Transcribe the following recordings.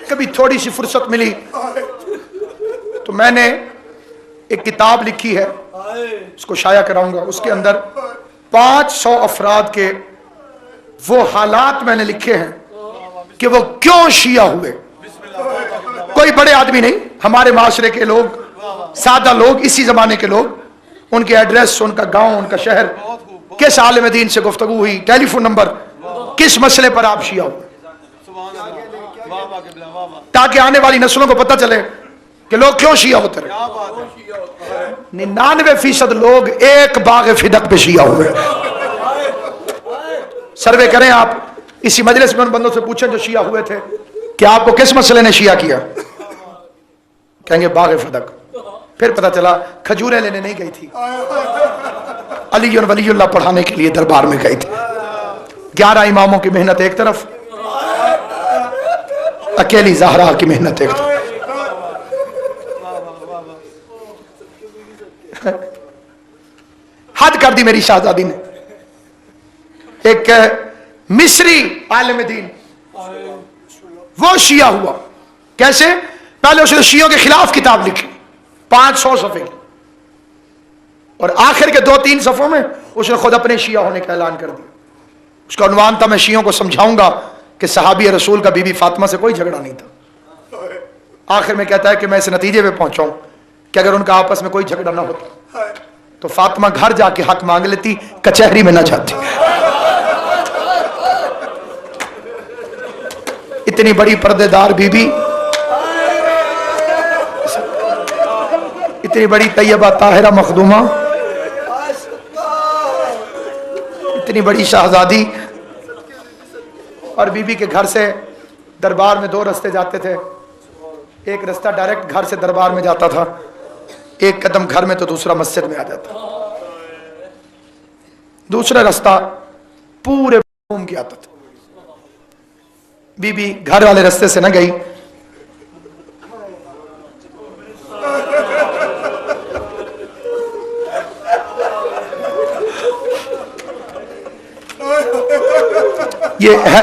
کبھی تھوڑی سی فرصت ملی تو میں نے ایک کتاب لکھی ہے، اس کو شائع کراؤں گا. اس کے اندر 500 افراد کے وہ حالات میں نے لکھے ہیں کہ وہ کیوں شیعہ ہوئے. کوئی بڑے آدمی نہیں، ہمارے معاشرے کے لوگ، سادہ لوگ، اسی زمانے کے لوگ، ان کے ایڈریس، ان کا گاؤں، ان کا شہر، کس عالم دین سے گفتگو ہوئی، ٹیلی فون نمبر، کس مسئلے پر آپ شیعہ ہوئے، تاکہ آنے والی نسلوں کو پتہ چلے کہ لوگ کیوں شیعہ ہوتے رہے. 99% لوگ ایک باغ فدق پہ شیعہ ہوئے. سروے کریں آپ اسی مجلس میں، ان بندوں سے پوچھیں جو شیعہ ہوئے تھے کہ آپ کو کس مسئلے نے شیعہ کیا، کہیں گے باغ فدق. پھر پتہ چلا کھجوریں لینے نہیں گئی تھی، علی ولی اللہ پڑھانے کے لیے دربار میں گئی تھی. 11 اماموں کی محنت ایک طرف، اکیلی زہرا کی محنت ایک طرف. حد کر دی میری شہزادی نے. ایک مصری عالم دین وہ شیعہ ہوا. کیسے؟ پہلے اس نے شیعوں کے خلاف کتاب لکھی 500 صفحے کی، اور آخر کے 2-3 صفحوں میں اس نے خود اپنے شیعہ ہونے کا اعلان کر دیا. اس کا عنوان تھا میں شیعوں کو سمجھاؤں گا کہ صحابی رسول کا بی بی فاطمہ سے کوئی جھگڑا نہیں تھا. آخر میں کہتا ہے کہ میں اس نتیجے پہ پہنچا ہوں کہ اگر ان کا آپس میں کوئی جھگڑا نہ ہوتا تو فاطمہ گھر جا کے حق مانگ لیتی، کچہری میں نہ جاتی. اتنی بڑی پردے دار بی بی، اتنی بڑی طیبہ طاہرہ مخدومہ، اتنی بڑی شہزادی، اور بی بی کے گھر سے دربار میں 2 رستے جاتے تھے. ایک رستہ ڈائریکٹ گھر سے دربار میں جاتا تھا، ایک قدم گھر میں تو دوسرا مسجد میں آ جاتا. دوسرا رستہ پورے گھوم کے آتا تھا. بی بی گھر والے رستے سے نہ گئی، یہ ہے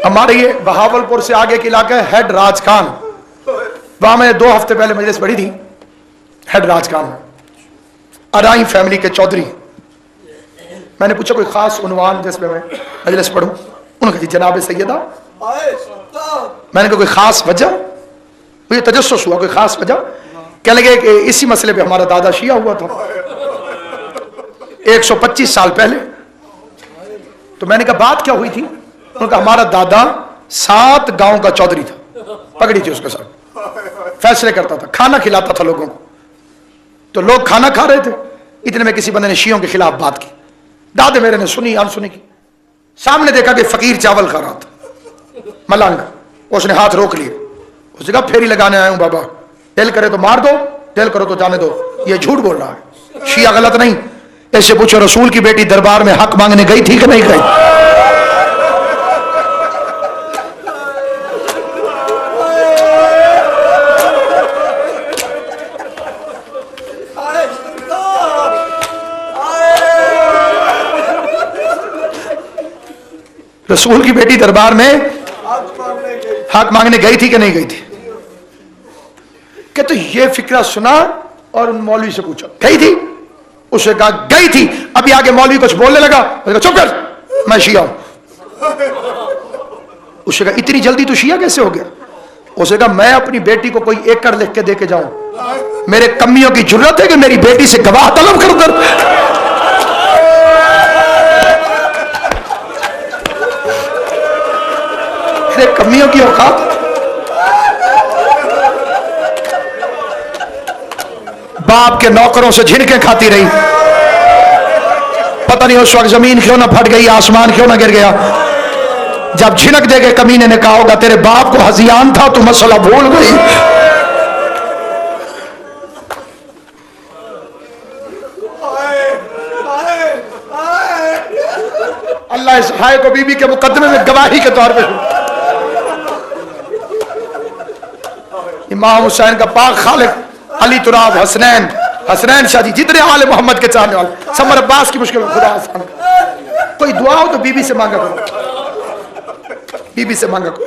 ہمارے یہ بہاولپور سے آگے کے علاقہ ہے ہیڈ راج خان. وہاں میں نے 2 ہفتے پہلے مجلس پڑھی تھی. ہیڈ راج خان ارائی فیملی کے چودھری. میں نے پوچھا کوئی خاص عنوان جس پہ میں مجلس پڑھوں؟ انہوں نے کہا جی جناب سیدہ. میں نے کہا کوئی خاص وجہ؟ مجھے تجسس ہوا کوئی خاص وجہ. کہنے لگے کہ اسی مسئلے پہ ہمارا دادا شیعہ ہوا تھا 125 سال پہلے. تو میں نے کہا بات کیا ہوئی تھی؟ انہوں نے کہا ہمارا دادا 7 گاؤں کا چودھری تھا، پگڑی تھی اس کے ساتھ، فیصلے کرتا تھا، کھانا کھلاتا تھا لوگوں کو. تو لوگ کھانا کھا رہے تھے، اتنے میں کسی بندے نے شیعوں کے خلاف بات کی. دادے میرے نے سنی انسنی کی. سامنے دیکھا کہ فقیر چاول کھا رہا تھا، ملنگ. اس نے ہاتھ روک لیے. اس نے کہا پھیری لگانے آیا ہوں بابا، دل کرے تو مار دو، دل کرو تو جانے دو. یہ جھوٹ بول رہا ہے، شیعہ غلط نہیں. ایسے پوچھو رسول کی بیٹی دربار میں حق مانگنے گئی تھی کہ نہیں گئی؟ رسول کی بیٹی دربار میں حق مانگنے گئی تھی کہ نہیں گئی تھی؟ کہ تو یہ فکرہ سنا اور ان مولوی سے پوچھا گئی تھی؟ اس نے کہا گئی تھی. ابھی آگے مولوی کچھ بولنے لگا، اس نے کہا چپ کر میں شیعہ ہوں. اس نے کہا اتنی جلدی تو شیعہ کیسے ہو گیا؟ اس نے کہا میں اپنی بیٹی کو کوئی ایکڑ لکھ کے دے کے جاؤں، میرے کمیوں کی ضرورت ہے کہ میری بیٹی سے گواہ طلب کروں کر. میرے کمیوں کی اوقات. باپ کے نوکروں سے جھنکیں کھاتی رہی. پتہ نہیں اس وقت زمین کیوں نہ پھٹ گئی، آسمان کیوں نہ گر گیا. جب جھنک دے کے کمینے نے کہا ہوگا تیرے باپ کو ہذیان تھا تو مسئلہ بھول گئی. اللہ اس بھائی کو بی بی کے مقدمے میں گواہی کے طور پہ. امام حسین کا پاک خالق علی تراب حسنین شاہ جی، جتنے آل محمد کے چاہنے والے، سمر عباس کی مشکل خدا آسان. کوئی دعا ہو تو بی بی سے مانگا کرو، بی بی سے مانگا کرو.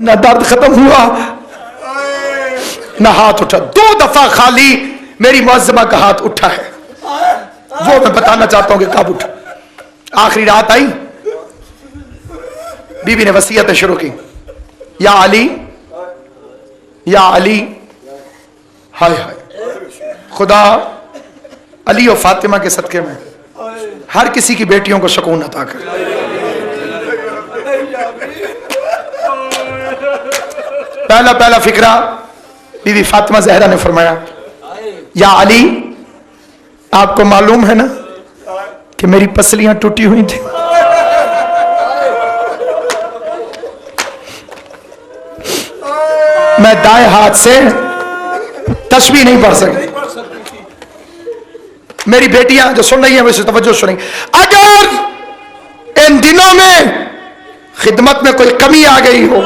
نہ درد ختم ہوا نہ ہاتھ اٹھا. 2 دفعہ خالی میری معظمہ کا ہاتھ اٹھا ہے, وہ میں بتانا چاہتا ہوں کہ کب اٹھا. آخری رات آئی, بی بی نے وصیتیں شروع کی, یا علی یا علی. ہائے ہائے, خدا علی و فاطمہ کے صدقے میں ہر کسی کی بیٹیوں کو سکون عطا کر. پہلا فکرہ بی بی فاطمہ زہرا نے فرمایا, یا علی آپ کو معلوم ہے نا کہ میری پسلیاں ٹوٹی ہوئی تھیں, میں دائیں ہاتھ سے تسبیح نہیں پڑھ سکتی. میری بیٹیاں جو سن رہی ہیں ویسے توجہ سنیں, اگر ان دنوں میں خدمت میں کوئی کمی آ گئی ہو,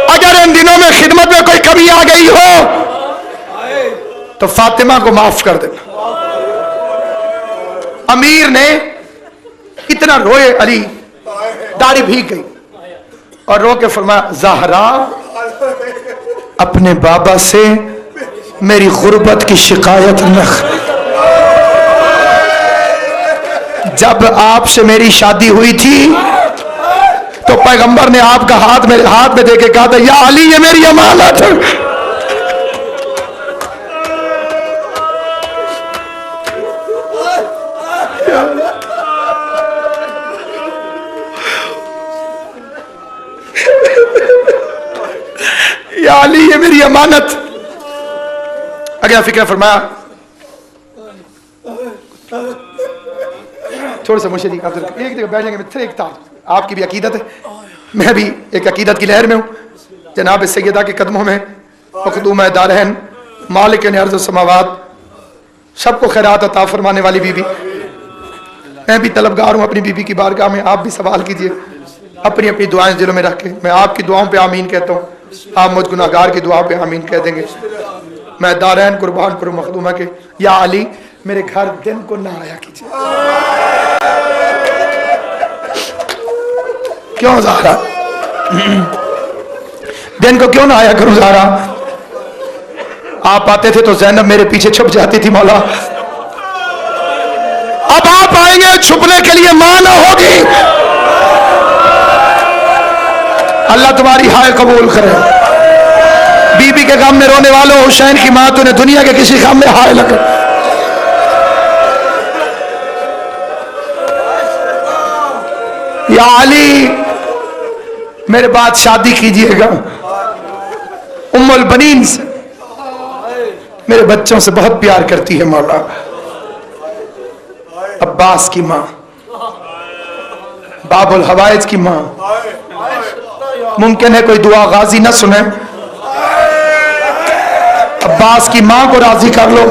اگر ان دنوں میں خدمت میں کوئی کمی آ گئی ہو تو فاطمہ کو معاف کر دینا. امیر نے اتنا روئے, علی داڑھی بھیگ گئی اور رو کے فرمایا, زہرا اپنے بابا سے میری غربت کی شکایت نہ. جب آپ سے میری شادی ہوئی تھی تو پیغمبر نے آپ کا ہاتھ میرے ہاتھ میں دے کے کہا تھا, یا علی یہ میری امانت ہے. یا علی یہ میری امانت. اگلا فکر فرمایا, تھوڑا سا مجھے ایک جگہ بیٹھ جائیں گے, پھر ایک تھا آپ کی بھی عقیدت ہے, میں بھی ایک عقیدت کی لہر میں ہوں. جناب سیدہ کے قدموں میں مخدوم دارین مالک ارض و سماوات, سب کو خیرات عطا فرمانے والی بی بی. میں بھی طلبگار ہوں اپنی بی بی کی بارگاہ میں, آپ بھی سوال کیجئے اپنی اپنی دعائیں دلوں میں رکھ کے. میں آپ کی دعاؤں پہ آمین کہتا ہوں, آپ مجھ گناہگار کی دعا پہ آمین کہہ دیں گے. میں دارین قربان کروں مخدومہ کے, یا علی میرے گھر دن کو نہ آیا کیجئے. کیوں زہرا, دن کو کیوں نہ آیا کروں زہرا؟ آپ آتے تھے تو زینب میرے پیچھے چھپ جاتی تھی مولا, اب آپ آئیں گے چھپنے کے لیے ماں نہ ہوگی. اللہ تمہاری ہائے قبول کرے. بی بی کے غم میں رونے والوں, حسین کی ماں تو نے دنیا کے کسی غم میں ہائے لگے. یا علی میرے بعد شادی کیجئے گا ام البنین سے, میرے بچوں سے بہت پیار کرتی ہے مولا. عباس کی ماں, باب الحوائج کی ماں, ممکن ہے کوئی دعا غازی نہ سنے, عباس کی ماں کو راضی کر لو.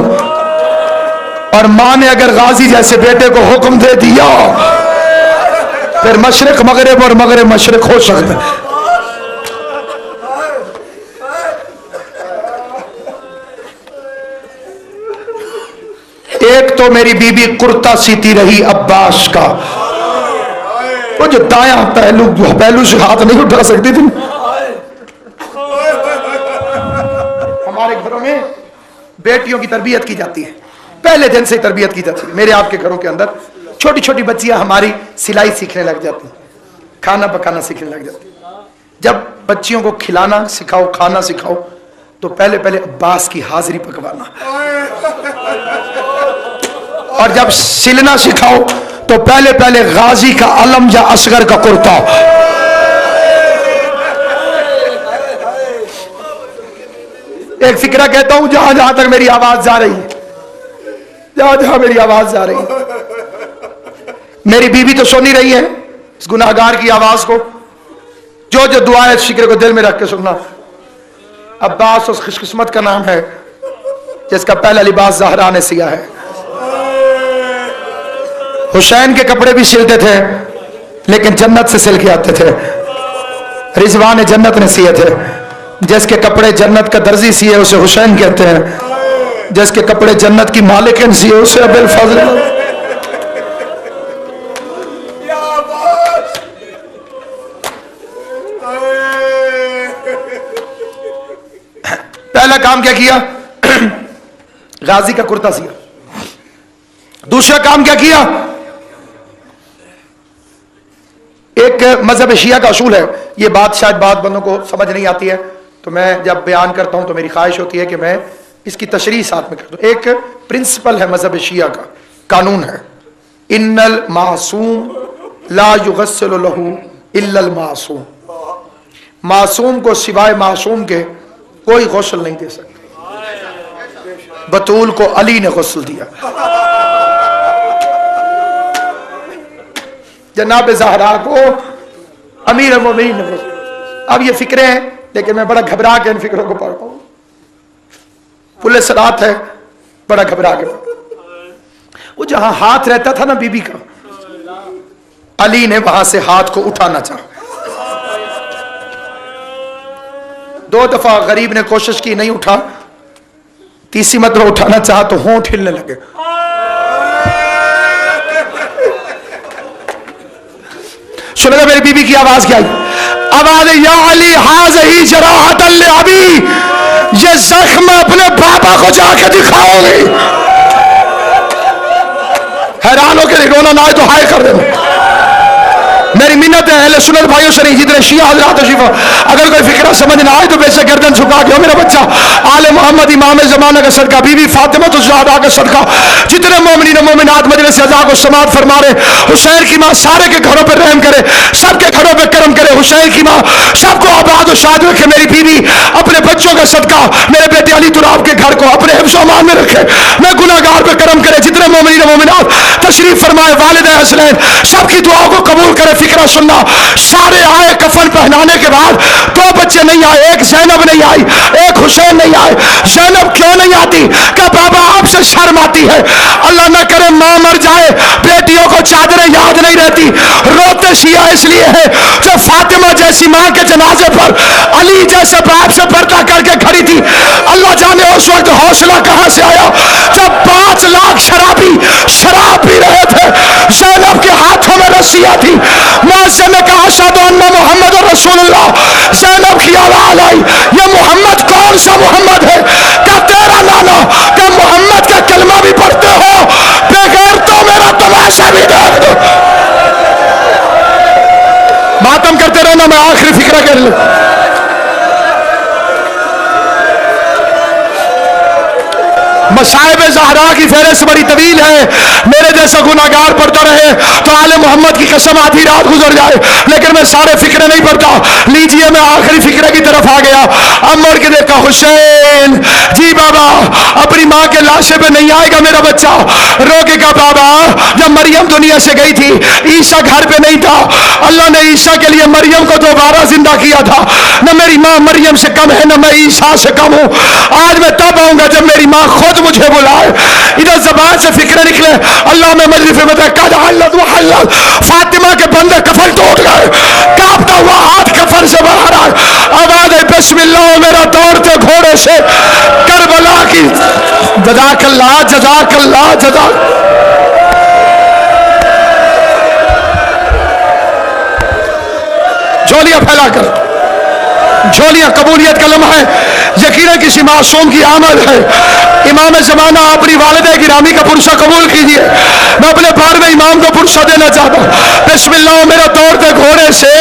اور ماں نے اگر غازی جیسے بیٹے کو حکم دے دیا پھر مشرق مغرب اور مغرب مشرق ہو سکتا ہے. ایک تو میری بی بی کرتا سیتی رہی عباس کا, وہ جو دایاں پہلو سے ہاتھ نہیں اٹھا سکتی تھی. ہمارے گھروں میں بیٹیوں کی تربیت کی جاتی ہے, پہلے دن سے تربیت کی جاتی ہے. میرے آپ کے گھروں کے اندر چھوٹی چھوٹی بچیاں ہماری سلائی سیکھنے لگ جاتی ہیں, کھانا پکانا سیکھنے لگ جاتی ہیں. جب بچیوں کو کھلانا سکھاؤ, کھانا سکھاؤ, تو پہلے عباس کی حاضری پکوانا, اور جب سلنا سکھاؤ تو پہلے غازی کا علم یا اصغر کا کرتا. ایک فکرہ کہتا ہوں, جہاں جہاں تک میری آواز جا رہی ہے, جہاں جہاں میری آواز جا رہی ہے, میری بیوی تو سن ہی رہی ہے اس گناہگار کی آواز کو, جو جو دعائیں اس فکر کو دل میں رکھ کے سننا. عباس اس خوش قسمت کا نام ہے جس کا پہلا لباس زہرا نے سیا ہے. حسین کے کپڑے بھی سلتے تھے لیکن جنت سے سل کے آتے تھے. رضوان جنت نے سیے تھے. جس کے کپڑے جنت کا درزی سیے اسے حسین کہتے ہیں. جس کے کپڑے جنت کی مالکن سیے اسے ابو الفضل. پہلا کام کیا کیا؟ غازی کا کرتا سیا. دوسرا کام کیا کیا؟ ایک مذہب شیعہ کا اصول ہے، یہ بات شاید بعض بندوں کو سمجھ نہیں آتی ہے، تو میں جب بیان کرتا ہوں تو میری خواہش ہوتی ہے کہ میں اس کی تشریح ساتھ میں کر دوں. ایک پرنسپل ہے مذہب شیعہ کا، قانون ہے، ان المعصوم لا یغسل له الا المعصوم. معصوم کو سوائے معصوم کے کوئی غسل نہیں دے سکتا. بطول کو علی نے غسل دیا، جناب زہرا کو امیر المومنین نے غسل. اب یہ فکریں ہیں لیکن میں بڑا گھبرا کے ان فکروں کو پڑھتا ہوں. پولیس رات ہے، بڑا گھبرا کے. وہ جہاں ہاتھ رہتا تھا نا بی بی کا، علی نے وہاں سے ہاتھ کو اٹھانا چاہا. 2 دفعہ غریب نے کوشش کی، نہیں اٹھا. تیسری مرتبہ اٹھانا چاہا تو ہونٹ ہلنے لگے. سنو میری بی بی کی آواز کیا آئی؟ آواز یا علی ھذہ جراحۃ لابی، یہ زخم اپنے بابا کو جا کے دکھاؤ گی. حیران ہو کے رونا نہ آئے تو ہائے کر دینا. میری منت ہے اہل سنت بھائیوں سے نہیں، جتنے شیعہ حضرات تشریف، اگر کوئی فکرہ سمجھ نہ آئے تو بے شک گردن جھکا کے، میرا بچہ آل محمد امام زمانہ کا صدقہ، بی بی فاطمہ الزہرا کا صدقہ، جتنے مومنین و مومنات مجلس عزا کو سماعت فرما رہے، حسین کی ماں سارے کے گھروں پہ رحم کرے، سب کے گھروں پہ کرم کرے. حسین کی ماں سب کو آباد و شاد رکھے. میری بیوی اپنے بچوں کا صدقہ میرے بیٹے علی تراب کے گھر کو اپنے حفظ و امان میں رکھے. میں گناہگار پہ کرم کرے. جتنے مومنین و مومنات تشریف فرمائے، والدہ حسنین سب کی دعاؤں کو قبول کرے. فکرہ سننا، سارے آئے کفن پہنانے کے بعد 2 بچے نہیں آئے، ایک زینب نہیں آئی، ایک حسین نہیں آئے. زینب کیوں نہیں آتی؟ کہ بابا آپ سے شرم آتی ہے. اللہ نہ کرے ماں مر جائے، بیٹیوں کو چادریں یاد نہیں رہتی. روتے شیعہ اس لیے ہے جو فاطمہ جیسی ماں کے جنازے پر علی جیسے باپ سے پردہ کر کے کھڑی تھی. اللہ جانے اس وقت حوصلہ کہاں سے آیا جب 5 لاکھ شرابی شراب پی رہے تھے. زینب کے ہاتھوں میں رسیاں تھی. مؤذن نے کہا اشہد ان محمد رسول اللہ. زینب کی آواز آئی، یہ محمد کون سا محمد ہے؟ کہ تیرا نانا، کہ محمد کا کلمہ بھی پڑھتے ہو، بغیر تو میرا تماشا بھی دیکھ دو. ماتم کرتے رہنا، میں آخری فکرہ کر لوں. مصائب زہرا کی فہرست بڑی طویل ہے. میرے جیسا گناہگار پڑھتا رہے تو آل محمد کی قسم آدھی رات گزر جائے، لیکن میں سارے فکرے نہیں پڑھتا. لیجئے میں آخری فکرے کی طرف آ گیا. اب مڑ کے دیکھا حسین جی بابا اپنی ماں کے لاشے پہ نہیں آئے گا میرا بچہ. رو کے کہا بابا جب مریم دنیا سے گئی تھی عیسیٰ گھر پہ نہیں تھا. اللہ نے عیسیٰ کے لیے مریم کو دوبارہ زندہ کیا تھا. نہ میری ماں مریم سے کم ہے، نہ میں عیسیٰ سے کم ہوں. آج میں تب آؤں گا جب میری ماں خود مجھے بلائے. ادھر زبان سے فکرے نکلے. اللہ میں مجلس میں قد حلت وحلت، فاطمہ کے بندے کفن ٹوٹ گئے، کانپتا ہوا ہاتھ کفن سے باہر آئے. آواز ہے بسم اللہ میرا دوڑتے گھوڑے سے کربلا کی. جزاک اللہ جزاک اللہ جزاک. جھولیاں پھیلا کر، جھولیاں قبولیت کا لمحہ ہے. یقیناً کسی معصوم کی آمد ہے. امام زمانہ اپنی والدہ گرامی کا پرسہ قبول کیجئے. میں اپنے 12ویں امام کو پرسہ دینا چاہتا ہوں. بسم اللہ میرا دوڑتے گھوڑے سے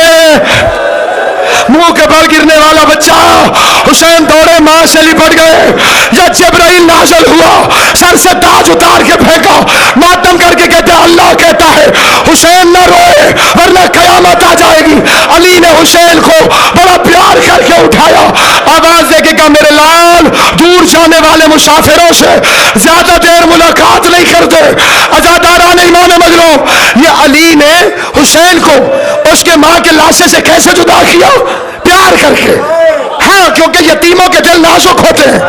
منہ کے بل گرنے والا بچہ. حسین دوڑے ماں سے لپٹ گئے. یا جبرائیل نازل ہوا، سر سے تاج اتار کے پھینکا، ماتم کر کے کہتے اللہ کہتا ہے حسین نہ روئے ورنہ قیامت آ جائے گی. علی نے حسین کو بڑا پیار کر کے اٹھایا. آواز دے کے کہا میرے لال دور جانے والے مسافروں سے زیادہ دیر ملاقات نہیں کرتے. عزاداران امام مظلوم، یہ علی نے حسین کو اس کے ماں کے لاشے سے کیسے جدا کیا؟ پیار کر کے. ہاں کیونکہ یتیموں کے دل نازک ہوتے ہیں.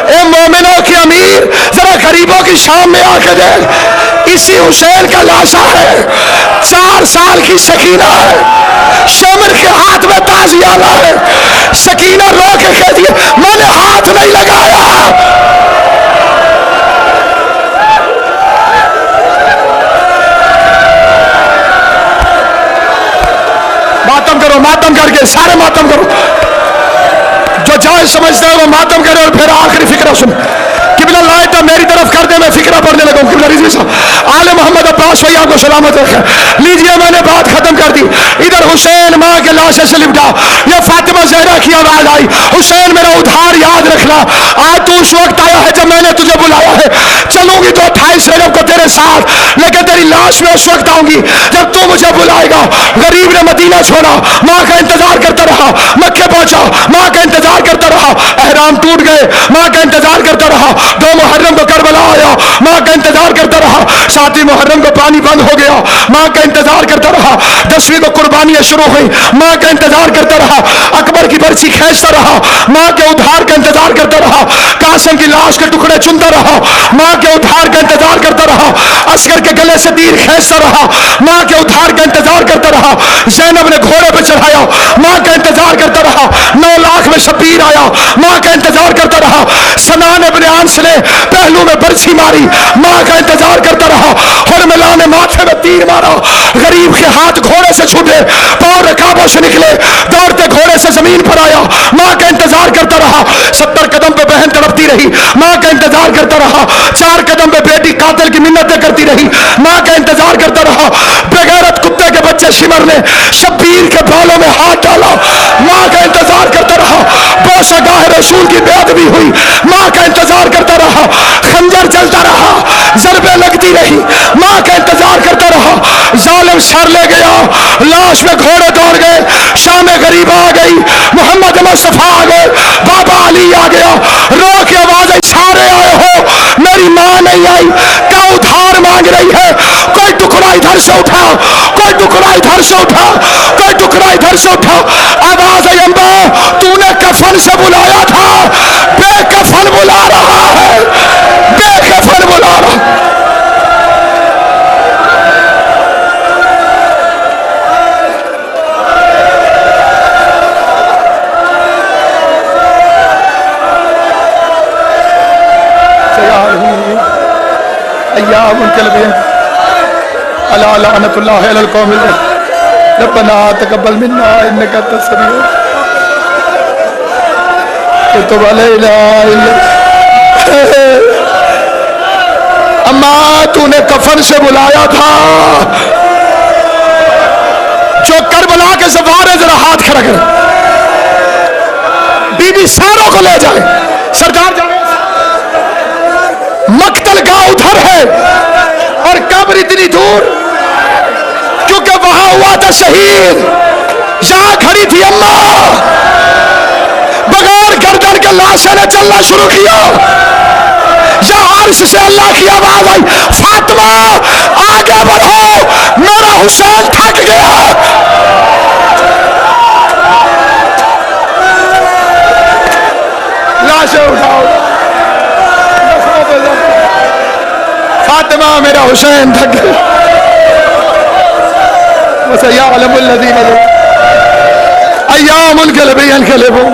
اے مومنوں کے امیر ذرا غریبوں کی شام میں آ کے دیکھ، اسی حسین کا لاشا ہے، 4 سال کی سکینہ ہے، شمر کے ہاتھ میں تازیانہ ہے، سکینہ رو کے کہتی ہے میں نے ہاتھ نہیں لگایا۔ ماتم کرو، ماتم کر کے سارے ماتم کرو، جو جائز سمجھتا ہے وہ ماتم کرے، اور پھر آخری فکرہ سن۔ قبلہ لائٹا میری طرف کر دے، میں فکرہ پڑھنے لگا ہوں۔ قبلہ رضوی صاحب آل محمد عباس بھائی آپ کو سلامت رکھے۔ لیجئے میں نے بات ختم کر دی۔ ادھر حسین ماں کے لاشے سے لپٹا، یہ فاطمہ زہرا کی آواز آئی، حسین میرا ادھار یاد رکھنا، آج تو اس وقت آیا ہے جب میں نے تجھے بلایا ہے، چلوں گی تو 28 رجب کو تیرے ساتھ، لیکن تیری لاش میں اس وقت آؤں گی جب تو مجھے بلائے گا۔ غریب نے مدینہ چھوڑا، ماں کا انتظار کرتا رہا، مکے پہنچا، ماں کا انتظار کرتا رہا، احرام ٹوٹ گئے، ماں کا انتظار کرتا رہا، 2 محرم کو کربلا آیا، ماں کا انتظار کرتا رہا، 7 محرم کو پانی بند ہو گیا، ماں کا انتظار کرتا رہا، 10ویں کو قربانیاں شروع ہوئی، ماں کا انتظار کرتا رہا، اکبر کی برسی کھینچتا رہا، ماں کے ادھار کا انتظار کرتا رہا، قاسم کی لاش کے ٹکڑے چنتا رہا، ماں کے ادھار کا انتظار کرتا رہا، عسکر کے گلے سے تیر کھینچتا رہا، ماں کے ادھار کا انتظار کرتا رہا، زینب نے گھوڑے پہ چڑھایا، ماں کا انتظار کرتا رہا، 9 لاکھ میں شبیر آیا، ماں کا انتظار کرتا رہا، سنان ابن انس نے پہلو میں برچھی ماری، ماں کا انتظار کرتا رہا، حرملہ نے ماتھے میں تیر مارا، غریب کے ہاتھ گھوڑے سے چھوٹے، پاؤں رکابوں سے نکلے، دوڑتے گھوڑے سے زمین پر آیا، ماں کا انتظار کرتا رہا، 70 قدم پہ بہن تڑپتی رہی، ماں کا انتظار کرتا رہا، 4 قدم پہ بیٹی قاتل کی منتیں کرتی رہی، ماں کا انتظار کرتا رہا، بغیرت کتے کے بچے شمر نے شبیر کے بالوں میں ہاتھ ڈالا، ماں کا انتظار کرتا رہا، بوسہ گاہ رسول کی بے ادبی ہوئی، ماں کا انتظار کرتا رہا، خنجر چلتا رہا، ضربیں لگتی رہی، ماں کا انتظار کرتا رہا، ظالم سر لے گیا، لاش میں گھوڑے دوڑ گئے، شام غریب آ گئی، محمد مصطفیٰ آ گئے، بابا علی آ گیا، رو کے آوازیں سارے آئے ہو، میری ماں نہیں آئی، کا ادھار مانگ رہی ہے، کوئی ٹکڑا ادھر سے اٹھا، کوئی ٹکڑا ادھر سے اٹھا، کوئی ٹکڑا ادھر سے اٹھا، آواز ہے امبا تو نے کفن سے بلایا تھا، بے کفن بلا رہا ہے، بے کفن بلا رہا۔ ایام القلبین الا لعنت اللہ علی القوم ربنا تقبل منا انک انت السمیع تب علینا اماں تو نے کفن سے بلایا تھا، جو کربلا کے سوارے ذرا ہاتھ کھڑا کریں، بی بی ساروں کو لے جائیں، سردار جائیں، مقتل گاہ ادھر ہے اور قبر اتنی دور، کیونکہ وہاں ہوا تھا شہید، یہاں کھڑی تھی اماں، بغیر گردن کے لاشیں نے چلنا شروع کیا، یہاں عرش سے اللہ کی آواز آئی فاطمہ آگے بڑھو میرا حسین تھک گیا، لاشیں اٹھاؤ، فاطمہ میرا حسین تھک گیا، وَسَيَعْلَمُ الَّذِينَ أَيَّامُ الْقَلْبِ يَنْقَلِبُونَ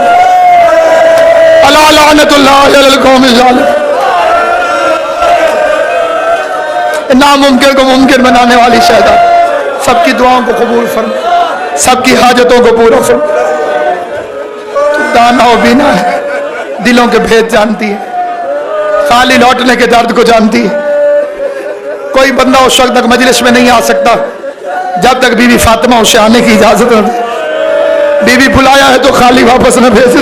أَلَا لَعْنَةُ اللَّهِ عَلَى الْقَوْمِ الظَّالِمِينَ۔ ناممکن کو ممکن بنانے والی شہدا سب کی دعاؤں کو قبول فرما، سب کی حاجتوں کو پورا فرما، تو دانا و بینا ہے، دلوں کے بھید جانتی ہے، خالی لوٹنے کے درد کو جانتی ہے، کوئی بندہ اس وقت تک مجلس میں نہیں آ سکتا جب تک بی بی فاطمہ اسے آنے کی اجازت نہ دے، بی بی بلایا ہے تو خالی واپس نہ بھیج،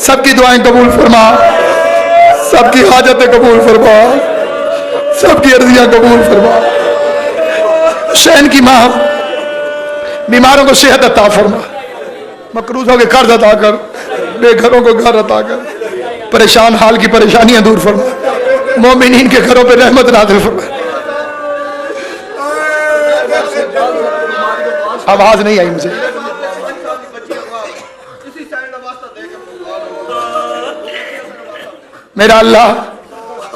سب کی دعائیں قبول فرما، سب کی حاجتیں قبول فرما، سب کی عرضیاں قبول فرما، حسین کی ماں بیماروں کو صحت عطا فرما، مقروضوں کے قرض عطا کر، بے گھروں کو گھر عطا کر، پریشان حال کی پریشانیاں دور فرما، مومنین کے گھروں پہ رحمت نازل فرما۔ آواز نہیں آئی مجھے، میرا اللہ